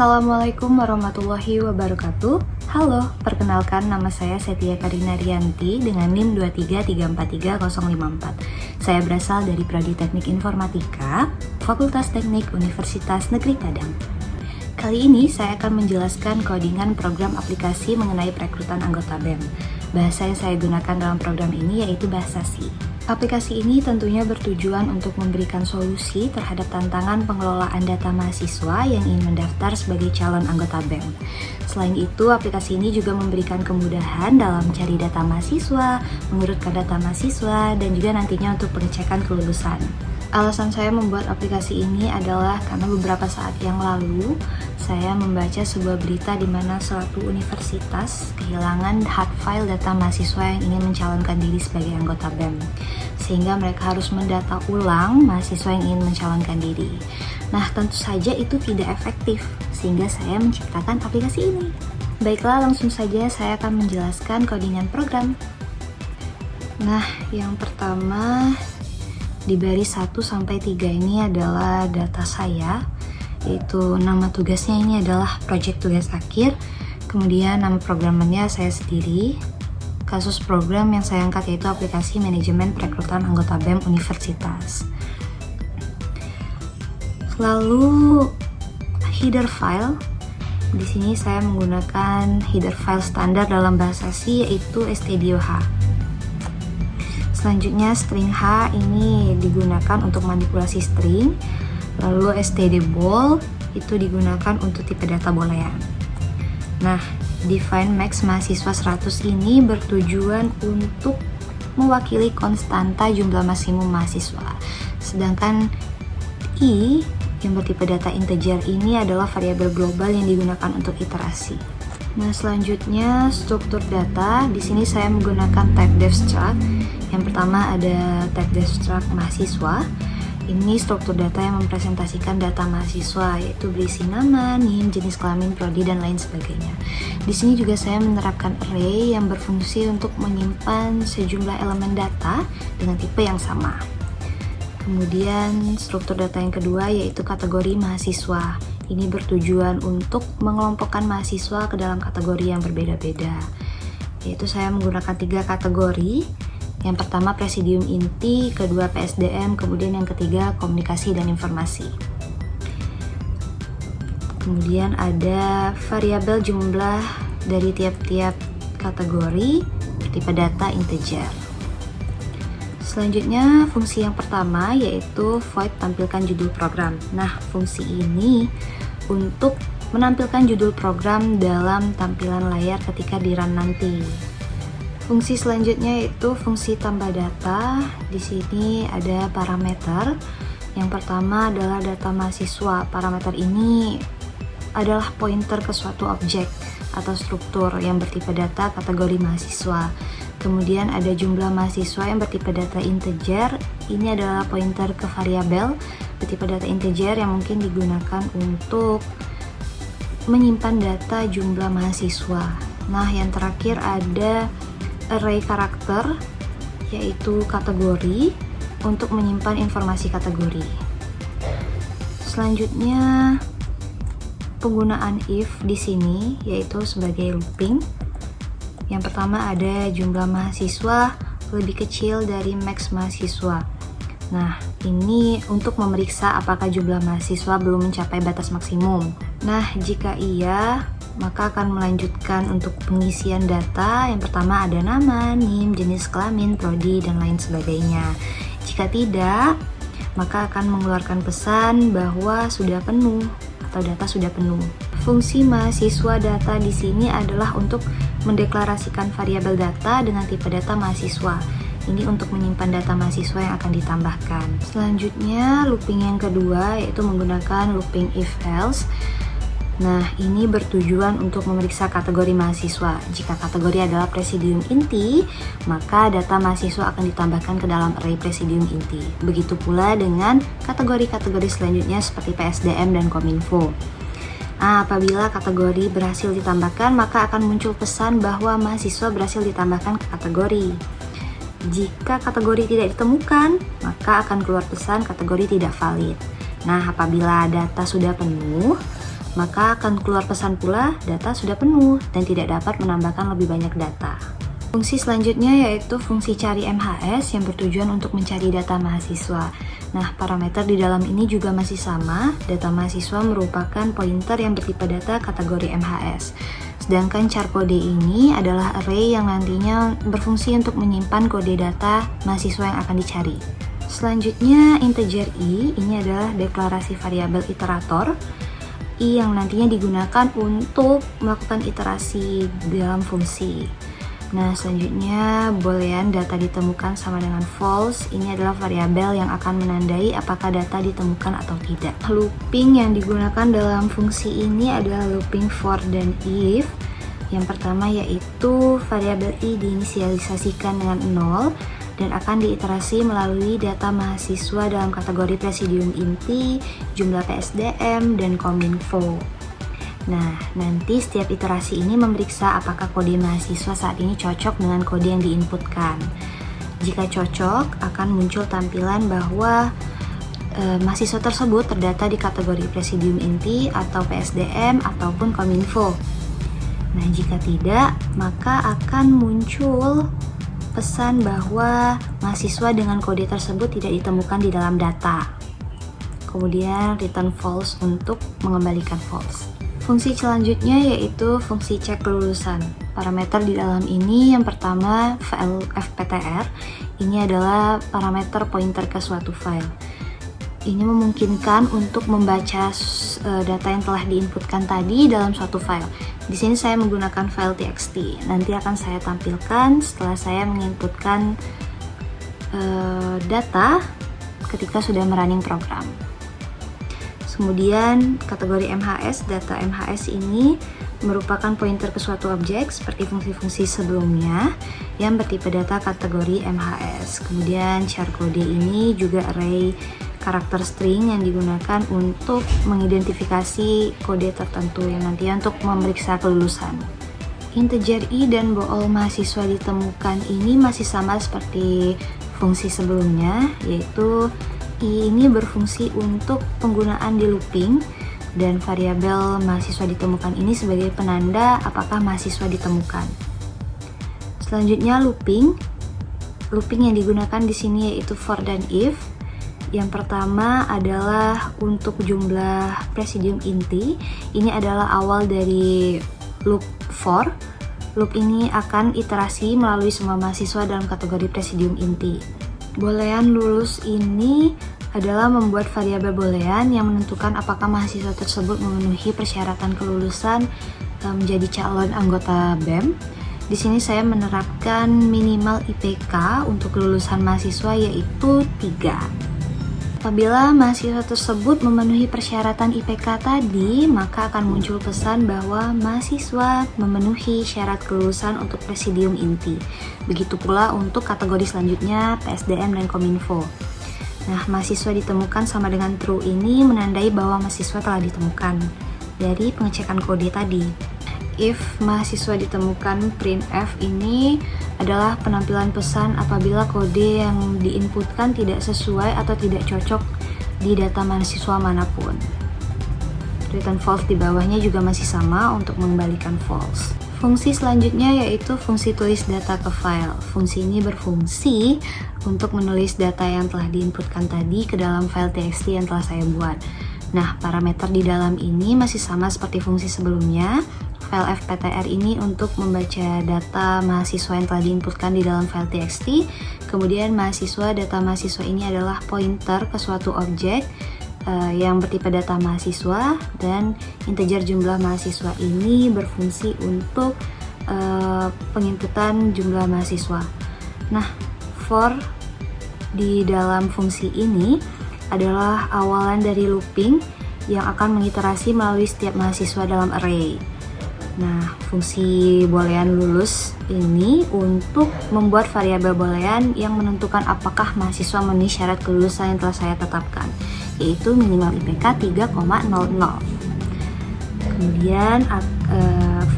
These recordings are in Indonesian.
Assalamualaikum warahmatullahi wabarakatuh. Halo, perkenalkan nama saya Setia Karina Rianti dengan NIM 233433054. Saya berasal dari Prodi Teknik Informatika, Fakultas Teknik Universitas Negeri Padang. Kali ini saya akan menjelaskan codingan program aplikasi mengenai perekrutan anggota BEM. Bahasa yang saya gunakan dalam program ini yaitu bahasa C. Aplikasi ini tentunya bertujuan untuk memberikan solusi terhadap tantangan pengelolaan data mahasiswa yang ingin mendaftar sebagai calon anggota BEM. Selain itu, aplikasi ini juga memberikan kemudahan dalam mencari data mahasiswa, mengurutkan data mahasiswa, dan juga nantinya untuk pengecekan kelulusan. Alasan saya membuat aplikasi ini adalah karena beberapa saat yang lalu saya membaca sebuah berita di mana suatu universitas kehilangan hard file data mahasiswa yang ingin mencalonkan diri sebagai anggota BEM, sehingga mereka harus mendata ulang mahasiswa yang ingin mencalonkan diri. Nah, tentu saja itu tidak efektif, sehingga saya menciptakan aplikasi ini. Baiklah, langsung saja saya akan menjelaskan codingan program. Nah, yang pertama di baris 1-3 ini adalah data saya, yaitu nama tugasnya ini adalah project tugas akhir, kemudian nama programmernya saya sendiri, kasus program yang saya angkat yaitu aplikasi manajemen perekrutan anggota BEM universitas. Lalu header file, di sini saya menggunakan header file standar dalam bahasa C yaitu stdio.h. Selanjutnya string H ini digunakan untuk manipulasi string, lalu std_bol itu digunakan untuk tipe data boolean. Nah, define max mahasiswa 100 ini bertujuan untuk mewakili konstanta jumlah maksimum mahasiswa. Sedangkan I yang bertipe data integer ini adalah variabel global yang digunakan untuk iterasi. Nah, selanjutnya struktur data. Di sini saya menggunakan type def struct. Yang pertama ada type def struct mahasiswa. Ini struktur data yang mempresentasikan data mahasiswa, yaitu berisi nama, NIM, jenis kelamin, prodi, dan lain sebagainya. Di sini juga saya menerapkan array yang berfungsi untuk menyimpan sejumlah elemen data dengan tipe yang sama. Kemudian struktur data yang kedua yaitu kategori mahasiswa. Ini bertujuan untuk mengelompokkan mahasiswa ke dalam kategori yang berbeda-beda. Yaitu saya menggunakan 3 kategori. Yang pertama presidium inti, kedua PSDM, kemudian yang ketiga komunikasi dan informasi. Kemudian ada variabel jumlah dari tiap-tiap kategori bertipe data integer. Selanjutnya fungsi yang pertama yaitu void tampilkan judul program. Nah, fungsi ini untuk menampilkan judul program dalam tampilan layar ketika di run nanti. Fungsi selanjutnya yaitu fungsi tambah data. Di sini ada parameter. Yang pertama adalah data mahasiswa. Parameter ini adalah pointer ke suatu objek atau struktur yang bertipe data kategori mahasiswa. Kemudian ada jumlah mahasiswa yang bertipe data integer. Ini adalah pointer ke variabel bertipe data integer yang mungkin digunakan untuk menyimpan data jumlah mahasiswa. Nah, yang terakhir ada array karakter, yaitu kategori untuk menyimpan informasi kategori. Selanjutnya penggunaan if di sini yaitu sebagai looping. Yang pertama ada jumlah mahasiswa lebih kecil dari max mahasiswa. Nah, ini untuk memeriksa apakah jumlah mahasiswa belum mencapai batas maksimum. Nah, jika iya, maka akan melanjutkan untuk pengisian data. Yang pertama ada nama, NIM, jenis kelamin, prodi, dan lain sebagainya. Jika tidak, maka akan mengeluarkan pesan bahwa sudah penuh atau data sudah penuh. Fungsi mahasiswa data di sini adalah untuk mendeklarasikan variabel data dengan tipe data mahasiswa. Ini untuk menyimpan data mahasiswa yang akan ditambahkan. Selanjutnya, looping yang kedua yaitu menggunakan looping if else. Nah, ini bertujuan untuk memeriksa kategori mahasiswa. Jika kategori adalah presidium inti, maka data mahasiswa akan ditambahkan ke dalam array presidium inti. Begitu pula dengan kategori-kategori selanjutnya seperti PSDM dan Kominfo. Apabila kategori berhasil ditambahkan, maka akan muncul pesan bahwa mahasiswa berhasil ditambahkan ke kategori. Jika kategori tidak ditemukan, maka akan keluar pesan kategori tidak valid. Nah, apabila data sudah penuh, maka akan keluar pesan pula data sudah penuh dan tidak dapat menambahkan lebih banyak data. Fungsi selanjutnya yaitu fungsi cari MHS yang bertujuan untuk mencari data mahasiswa. Nah, parameter di dalam ini juga masih sama. Data mahasiswa merupakan pointer yang bertipe data kategori MHS. Sedangkan char kode ini adalah array yang nantinya berfungsi untuk menyimpan kode data mahasiswa yang akan dicari. Selanjutnya, integer i, ini adalah deklarasi variabel iterator. I yang nantinya digunakan untuk melakukan iterasi dalam fungsi. Nah, selanjutnya boolean data ditemukan sama dengan false. Ini adalah variabel yang akan menandai apakah data ditemukan atau tidak. Looping yang digunakan dalam fungsi ini adalah looping for dan if. Yang pertama yaitu variabel i diinisialisasikan dengan 0 dan akan diiterasi melalui data mahasiswa dalam kategori presidium inti, jumlah PSDM, dan kominfo. Nah, nanti setiap iterasi ini memeriksa apakah kode mahasiswa saat ini cocok dengan kode yang diinputkan. Jika cocok, akan muncul tampilan bahwa mahasiswa tersebut terdata di kategori presidium inti atau PSDM ataupun kominfo. Nah, jika tidak, maka akan muncul pesan bahwa mahasiswa dengan kode tersebut tidak ditemukan di dalam data. Kemudian return false untuk mengembalikan false. Fungsi selanjutnya yaitu fungsi cek kelulusan. Parameter di dalam ini yang pertama file fptr. Ini adalah parameter pointer ke suatu file. Ini memungkinkan untuk membaca data yang telah diinputkan tadi dalam suatu file. Di sini saya menggunakan file txt. Nanti akan saya tampilkan setelah saya menginputkan data ketika sudah merunning program. Kemudian kategori MHS, data MHS ini merupakan pointer ke suatu objek seperti fungsi-fungsi sebelumnya yang bertipe data kategori MHS. Kemudian char kode ini juga array karakter string yang digunakan untuk mengidentifikasi kode tertentu yang nantinya untuk memeriksa kelulusan. Integer i dan bool mahasiswa ditemukan ini masih sama seperti fungsi sebelumnya, yaitu i ini berfungsi untuk penggunaan di looping dan variabel mahasiswa ditemukan ini sebagai penanda apakah mahasiswa ditemukan. Selanjutnya looping. Looping yang digunakan di sini yaitu for dan if. Yang pertama adalah untuk jumlah presidium inti. Ini adalah awal dari loop for. Loop ini akan iterasi melalui semua mahasiswa dalam kategori presidium inti. Boolean lulus ini adalah membuat variabel boolean yang menentukan apakah mahasiswa tersebut memenuhi persyaratan kelulusan menjadi calon anggota BEM. Di sini saya menerapkan minimal IPK untuk kelulusan mahasiswa yaitu 3. Apabila mahasiswa tersebut memenuhi persyaratan IPK tadi, maka akan muncul pesan bahwa mahasiswa memenuhi syarat kelulusan untuk presidium inti. Begitu pula untuk kategori selanjutnya PSDM dan kominfo. Nah, mahasiswa ditemukan sama dengan true ini menandai bahwa mahasiswa telah ditemukan dari pengecekan kode tadi. If mahasiswa ditemukan, printf ini adalah penampilan pesan apabila kode yang diinputkan tidak sesuai atau tidak cocok di data mahasiswa manapun. Return false di bawahnya juga masih sama untuk mengembalikan false. Fungsi selanjutnya yaitu fungsi tulis data ke file. Fungsi ini berfungsi untuk menulis data yang telah diinputkan tadi ke dalam file txt yang telah saya buat. Nah, parameter di dalam ini masih sama seperti fungsi sebelumnya. File fptr ini untuk membaca data mahasiswa yang telah diinputkan di dalam file txt. Kemudian data mahasiswa ini adalah pointer ke suatu objek yang bertipe data mahasiswa, dan integer jumlah mahasiswa ini berfungsi untuk penginputan jumlah mahasiswa. Nah, for di dalam fungsi ini adalah awalan dari looping yang akan mengiterasi melalui setiap mahasiswa dalam array. Nah, fungsi boolean lulus ini untuk membuat variabel boolean yang menentukan apakah mahasiswa memenuhi syarat kelulusan yang telah saya tetapkan, yaitu minimal IPK 3,00. Kemudian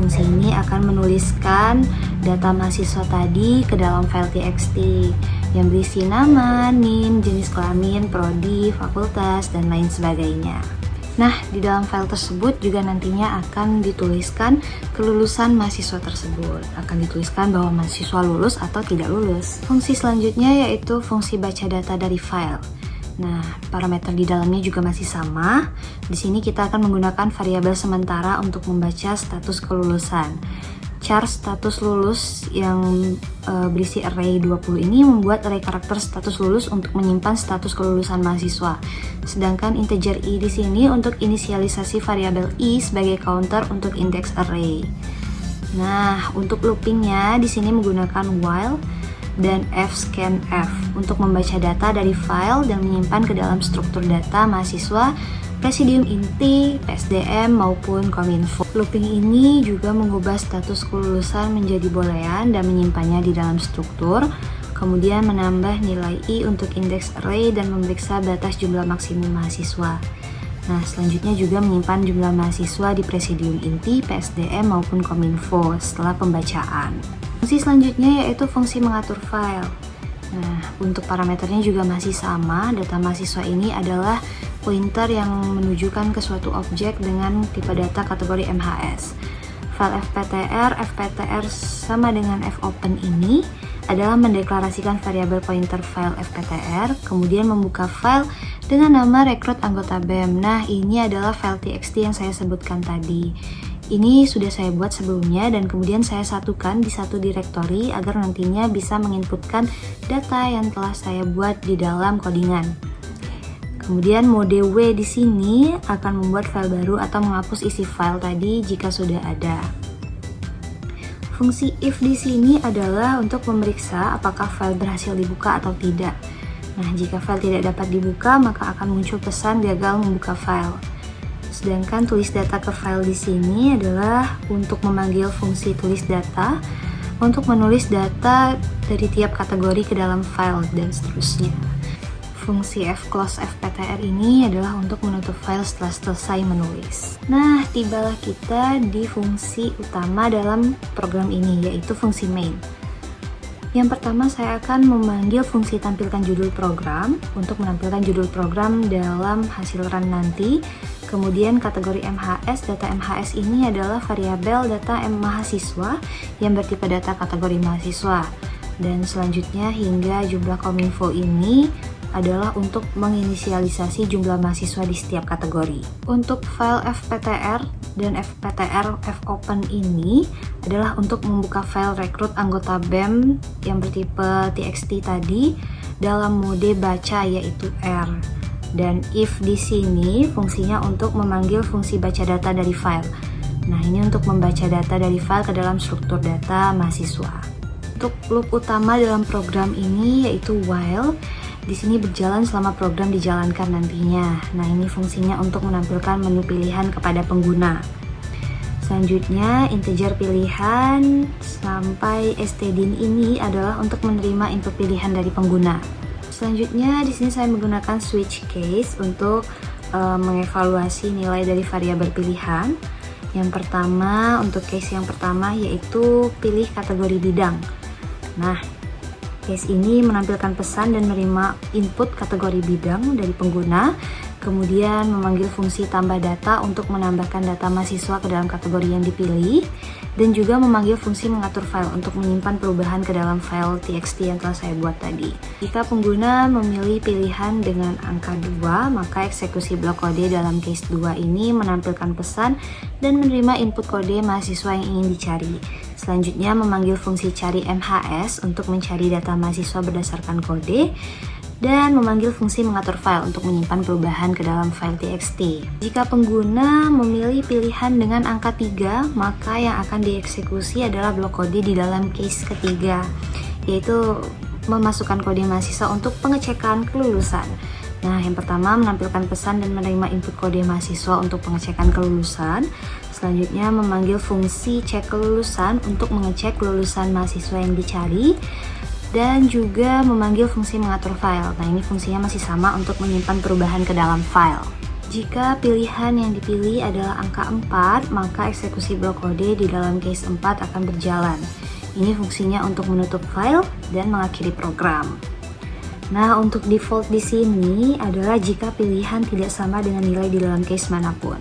fungsi ini akan menuliskan data mahasiswa tadi ke dalam file txt yang berisi nama, NIM, jenis kelamin, prodi, fakultas, dan lain sebagainya. Nah, di dalam file tersebut juga nantinya akan dituliskan kelulusan mahasiswa tersebut. Akan dituliskan bahwa mahasiswa lulus atau tidak lulus. Fungsi selanjutnya yaitu fungsi baca data dari file. Nah, parameter di dalamnya juga masih sama. Di sini kita akan menggunakan variabel sementara untuk membaca status kelulusan. Char status lulus yang berisi array 20 ini membuat array karakter status lulus untuk menyimpan status kelulusan mahasiswa. Sedangkan integer i di sini untuk inisialisasi variabel i sebagai counter untuk indeks array. Nah, untuk loopingnya di sini menggunakan while dan fscanf untuk membaca data dari file dan menyimpan ke dalam struktur data mahasiswa, Presidium Inti, PSDM maupun Kominfo. Looping ini juga mengubah status kelulusan menjadi boolean dan menyimpannya di dalam struktur, kemudian menambah nilai i untuk indeks array dan memeriksa batas jumlah maksimum mahasiswa. Nah, selanjutnya juga menyimpan jumlah mahasiswa di Presidium Inti, PSDM maupun Kominfo setelah pembacaan. Fungsi selanjutnya yaitu fungsi mengatur file. Nah, untuk parameternya juga masih sama. Data mahasiswa ini adalah pointer yang menunjukkan ke suatu objek dengan tipe data kategori MHS. File fptr sama dengan fopen ini adalah mendeklarasikan variabel pointer file fptr, kemudian membuka file dengan nama rekrut anggota BEM. Nah, ini adalah file txt yang saya sebutkan tadi. Ini sudah saya buat sebelumnya dan kemudian saya satukan di satu direktori agar nantinya bisa menginputkan data yang telah saya buat di dalam codingan. Kemudian mode W di sini akan membuat file baru atau menghapus isi file tadi jika sudah ada. Fungsi if di sini adalah untuk memeriksa apakah file berhasil dibuka atau tidak. Nah, jika file tidak dapat dibuka, maka akan muncul pesan gagal membuka file. Sedangkan tulis data ke file di sini adalah untuk memanggil fungsi tulis data untuk menulis data dari tiap kategori ke dalam file dan seterusnya. Fungsi fclose fptr ini adalah untuk menutup file setelah selesai menulis. Nah, tibalah kita di fungsi utama dalam program ini, yaitu fungsi main. Yang pertama, saya akan memanggil fungsi tampilkan judul program untuk menampilkan judul program dalam hasil run nanti. Kemudian kategori MHS, data MHS ini adalah variabel data mahasiswa yang bertipe data kategori mahasiswa. Dan selanjutnya hingga jumlah kominfo ini adalah untuk menginisialisasi jumlah mahasiswa di setiap kategori. Untuk file fptr dan fptr fopen ini adalah untuk membuka file rekrut anggota BEM yang bertipe txt tadi dalam mode baca yaitu R. Dan if di sini fungsinya untuk memanggil fungsi baca data dari file. Nah, ini untuk membaca data dari file ke dalam struktur data mahasiswa. Untuk loop utama dalam program ini yaitu while. Di sini berjalan selama program dijalankan nantinya. Nah, ini fungsinya untuk menampilkan menu pilihan kepada pengguna. Selanjutnya, integer pilihan sampai stdin ini adalah untuk menerima input pilihan dari pengguna. Selanjutnya, di sini saya menggunakan switch case untuk mengevaluasi nilai dari variabel pilihan. Yang pertama, untuk case yang pertama yaitu pilih kategori bidang. Nah, case ini menampilkan pesan dan menerima input kategori bidang dari pengguna, kemudian memanggil fungsi tambah data untuk menambahkan data mahasiswa ke dalam kategori yang dipilih, dan juga memanggil fungsi mengatur file untuk menyimpan perubahan ke dalam file txt yang telah saya buat tadi. Jika pengguna memilih pilihan dengan angka 2, maka eksekusi blok kode dalam case 2 ini menampilkan pesan dan menerima input kode mahasiswa yang ingin dicari. Selanjutnya memanggil fungsi cari MHS untuk mencari data mahasiswa berdasarkan kode, dan memanggil fungsi mengatur file untuk menyimpan perubahan ke dalam file txt. Jika pengguna memilih pilihan dengan angka 3, maka yang akan dieksekusi adalah blok kode di dalam case ketiga, yaitu memasukkan kode mahasiswa untuk pengecekan kelulusan. Nah, yang pertama menampilkan pesan dan menerima input kode mahasiswa untuk pengecekan kelulusan. Selanjutnya memanggil fungsi cek kelulusan untuk mengecek kelulusan mahasiswa yang dicari, dan juga memanggil fungsi mengatur file. Nah, ini fungsinya masih sama untuk menyimpan perubahan ke dalam file. Jika pilihan yang dipilih adalah angka 4, maka eksekusi blok kode di dalam case 4 akan berjalan. Ini fungsinya untuk menutup file dan mengakhiri program. Nah, untuk default di sini adalah jika pilihan tidak sama dengan nilai di dalam case manapun.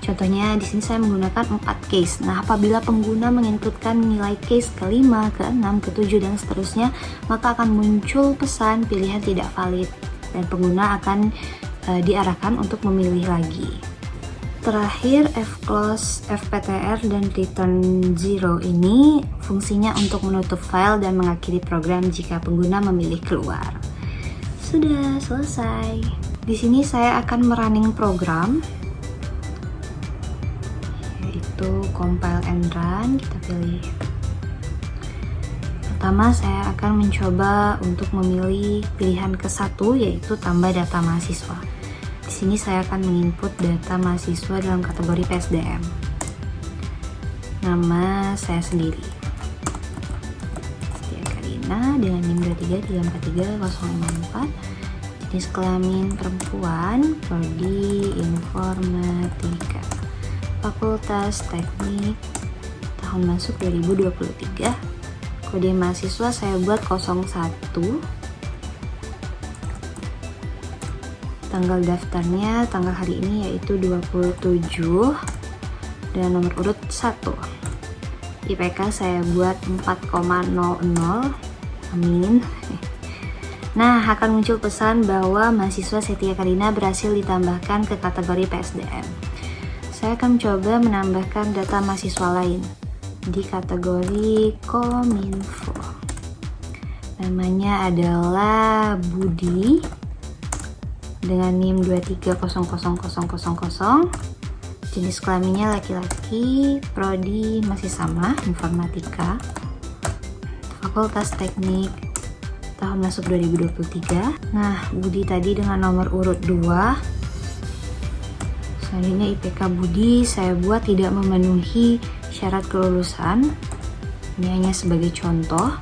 Contohnya di sini saya menggunakan 4 case. Nah, apabila pengguna menginputkan nilai case ke-5, ke-6, ke-7 dan seterusnya, maka akan muncul pesan pilihan tidak valid dan pengguna akan diarahkan untuk memilih lagi. Terakhir, fclose, fptr, dan return 0 ini fungsinya untuk menutup file dan mengakhiri program jika pengguna memilih keluar. Sudah selesai. Di sini saya akan merunning program, yaitu compile and run. Kita pilih. Pertama, saya akan mencoba untuk memilih pilihan ke-1, yaitu tambah data mahasiswa. Di sini saya akan menginput data mahasiswa dalam kategori PSDM. Nama saya sendiri, Setia Karina, dengan NIM 233433054. Jenis kelamin perempuan, prodi informatika, Fakultas Teknik, tahun masuk 2023. Kode mahasiswa saya buat 01. Tanggal daftarnya tanggal hari ini yaitu 27 dan nomor urut 1. IPK saya buat 4,00. Amin. Nah, akan muncul pesan bahwa mahasiswa Setia Karina berhasil ditambahkan ke kategori PSDM. Saya akan mencoba menambahkan data mahasiswa lain di kategori Kominfo. Namanya adalah Budi dengan NIM 2300000. Jenis kelaminnya laki-laki, prodi masih sama, informatika, Fakultas Teknik, tahun masuk 2023. Nah, Budi tadi dengan nomor urut 2. Selanjutnya IPK Budi saya buat tidak memenuhi syarat kelulusan. Ini hanya sebagai contoh.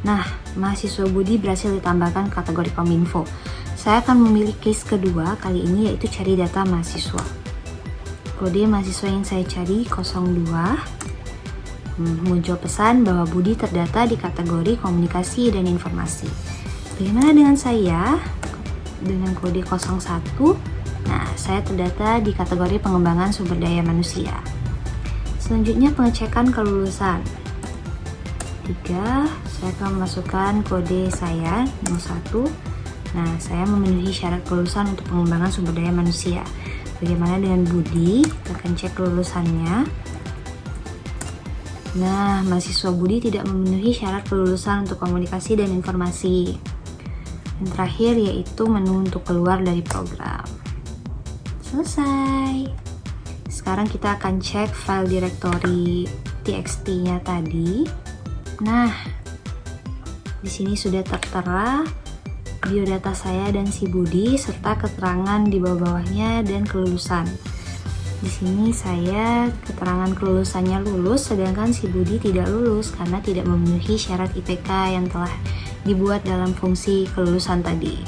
Nah, mahasiswa Budi berhasil ditambahkan kategori Kominfo. Saya akan memilih case kedua kali ini, yaitu cari data mahasiswa. Kode mahasiswa yang saya cari 02. Muncul pesan bahwa Budi terdata di kategori komunikasi dan informasi. Bagaimana dengan saya? Dengan kode 01. Nah, saya terdata di kategori pengembangan sumber daya manusia. Selanjutnya pengecekan kelulusan. 3. Saya akan memasukkan kode saya 01. Nah, saya memenuhi syarat kelulusan untuk pengembangan sumber daya manusia. Bagaimana dengan Budi? Kita akan cek kelulusannya. Nah, mahasiswa Budi tidak memenuhi syarat kelulusan untuk komunikasi dan informasi. Yang terakhir yaitu menu untuk keluar dari program. Selesai. Sekarang kita akan cek file directory txt-nya tadi. Nah, di sini sudah tertera biodata saya dan si Budi serta keterangan di bawah-bawahnya dan kelulusan. Di sini saya keterangan kelulusannya lulus, sedangkan si Budi tidak lulus karena tidak memenuhi syarat IPK yang telah dibuat dalam fungsi kelulusan tadi.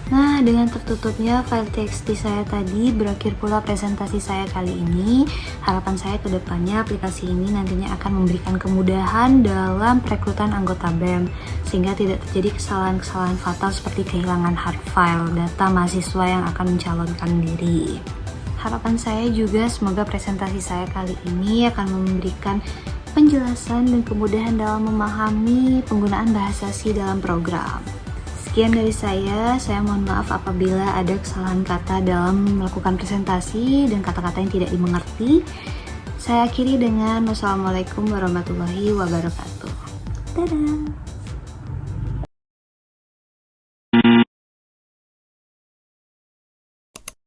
Nah, dengan tertutupnya file txt saya tadi, berakhir pula presentasi saya kali ini. Harapan saya ke depannya aplikasi ini nantinya akan memberikan kemudahan dalam perekrutan anggota BEM, sehingga tidak terjadi kesalahan-kesalahan fatal seperti kehilangan hard file data mahasiswa yang akan mencalonkan diri. Harapan saya juga semoga presentasi saya kali ini akan memberikan penjelasan dan kemudahan dalam memahami penggunaan bahasa C dalam program. Sekian dari saya mohon maaf apabila ada kesalahan kata dalam melakukan presentasi dan kata-kata yang tidak dimengerti. Saya akhiri dengan wassalamualaikum warahmatullahi wabarakatuh. Dadah!